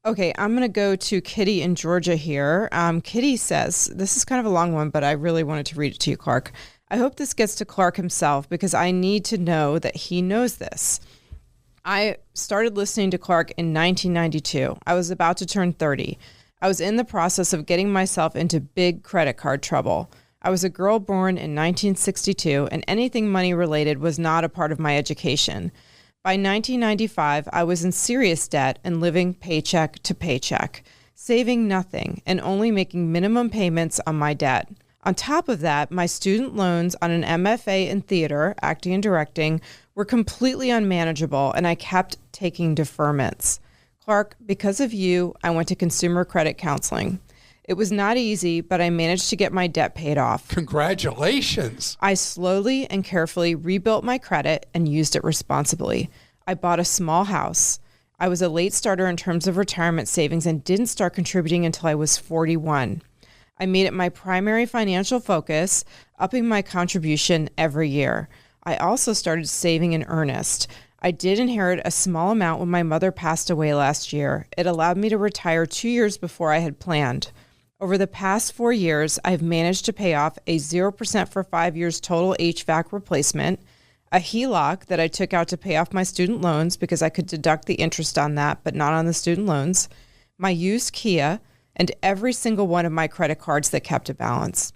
Okay, I'm going to go to Kitty in Georgia here. Kitty says, this is kind of a long one, but I really wanted to read it to you, Clark. I hope this gets to Clark himself because I need to know that he knows this. I started listening to Clark in 1992. I was about to turn 30. I was in the process of getting myself into big credit card trouble. I was a girl born in 1962, and anything money related was not a part of my education. By 1995, I was in serious debt and living paycheck to paycheck, saving nothing and only making minimum payments on my debt. On top of that, my student loans on an MFA in theater, acting and directing, were completely unmanageable, and I kept taking deferments. Clark, because of you, I went to consumer credit counseling. It was not easy, but I managed to get my debt paid off. Congratulations. I slowly and carefully rebuilt my credit and used it responsibly. I bought a small house. I was a late starter in terms of retirement savings and didn't start contributing until I was 41. I made it my primary financial focus, upping my contribution every year. I also started saving in earnest. I did inherit a small amount when my mother passed away last year. It allowed me to retire 2 years before I had planned. Over the past 4 years, I've managed to pay off a 0% for 5 years total HVAC replacement, a HELOC that I took out to pay off my student loans because I could deduct the interest on that, but not on the student loans, my used Kia, and every single one of my credit cards that kept a balance.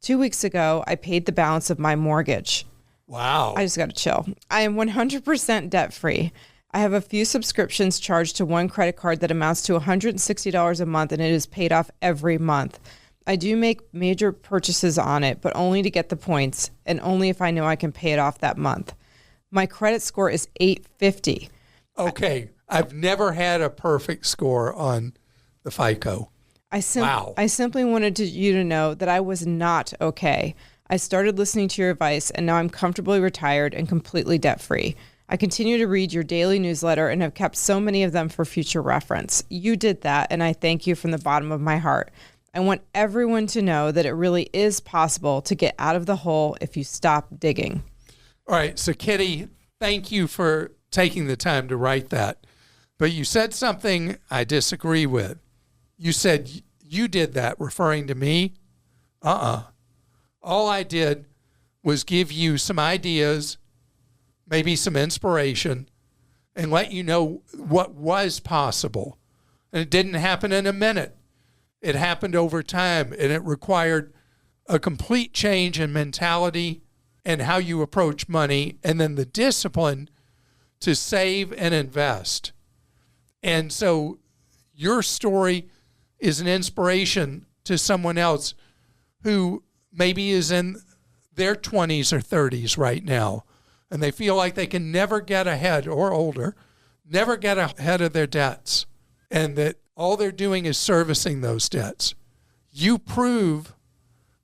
2 weeks ago, I paid the balance of my mortgage. Wow. I just got to chill. I am 100% debt-free. I have a few subscriptions charged to one credit card that amounts to $160 a month, and it is paid off every month. I do make major purchases on it, but only to get the points, and only if I know I can pay it off that month. My credit score is 850. Okay. I've never had a perfect score on the FICO. I simply wanted you to know that I was not okay. I started listening to your advice, and now I'm comfortably retired and completely debt-free. I continue to read your daily newsletter and have kept so many of them for future reference. You did that, and I thank you from the bottom of my heart. I want everyone to know that it really is possible to get out of the hole if you stop digging. All right. So, Kitty, thank you for taking the time to write that. But you said something I disagree with. You said you did that, referring to me. All I did was give you some ideas, maybe some inspiration, and let you know what was possible. And it didn't happen in a minute. It happened over time, and it required a complete change in mentality and how you approach money, and then the discipline to save and invest. And so your story is an inspiration to someone else who maybe is in their 20s or 30s right now, and they feel like they can never get ahead, or older, never get ahead of their debts, and that all they're doing is servicing those debts. You prove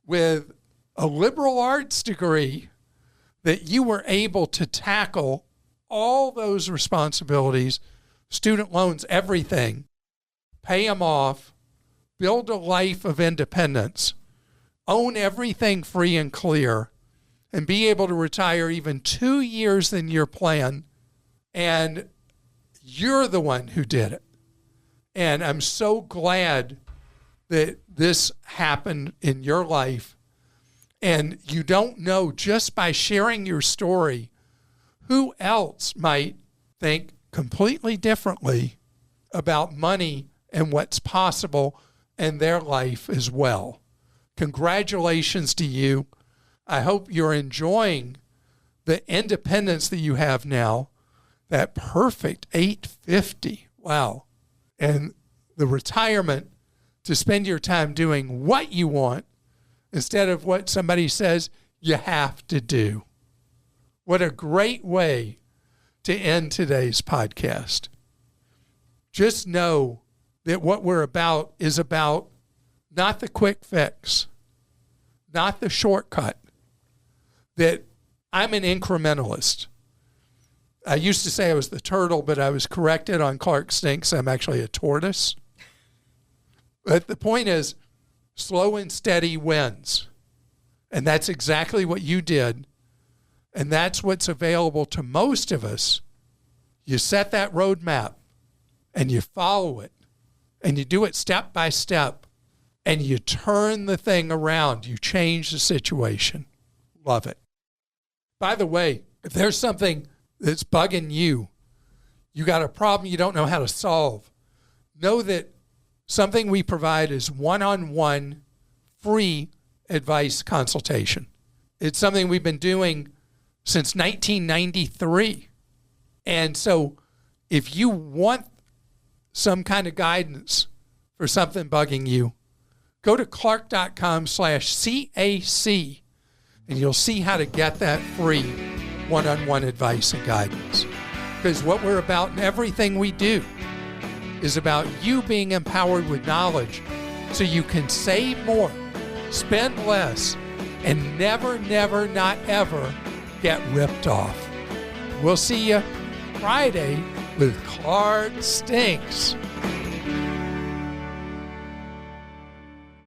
with a liberal arts degree that you were able to tackle all those responsibilities, student loans, everything, pay them off, build a life of independence, own everything free and clear, and be able to retire even 2 years in your plan. And you're the one who did it. And I'm so glad that this happened in your life. And you don't know, just by sharing your story, who else might think completely differently about money and what's possible in their life as well. Congratulations to you. I hope you're enjoying the independence that you have now, that perfect 850. Wow. And the retirement to spend your time doing what you want instead of what somebody says you have to do. What a great way to end today's podcast. Just know that what we're about is about not the quick fix, not the shortcut, that I'm an incrementalist. I used to say I was the turtle, but I was corrected on Clark Stinks. I'm actually a tortoise. But the point is, slow and steady wins. And that's exactly what you did. And that's what's available to most of us. You set that roadmap and you follow it and you do it step by step, and you turn the thing around. You change the situation. Love it. By the way, if there's something that's bugging you, you got a problem you don't know how to solve, know that something we provide is one-on-one free advice consultation. It's something we've been doing since 1993. And so if you want some kind of guidance for something bugging you, go to clark.com/CAC and you'll see how to get that free one-on-one advice and guidance. Because what we're about in everything we do is about you being empowered with knowledge so you can save more, spend less, and never, never, not ever get ripped off. We'll see you Friday with Clark Stinks.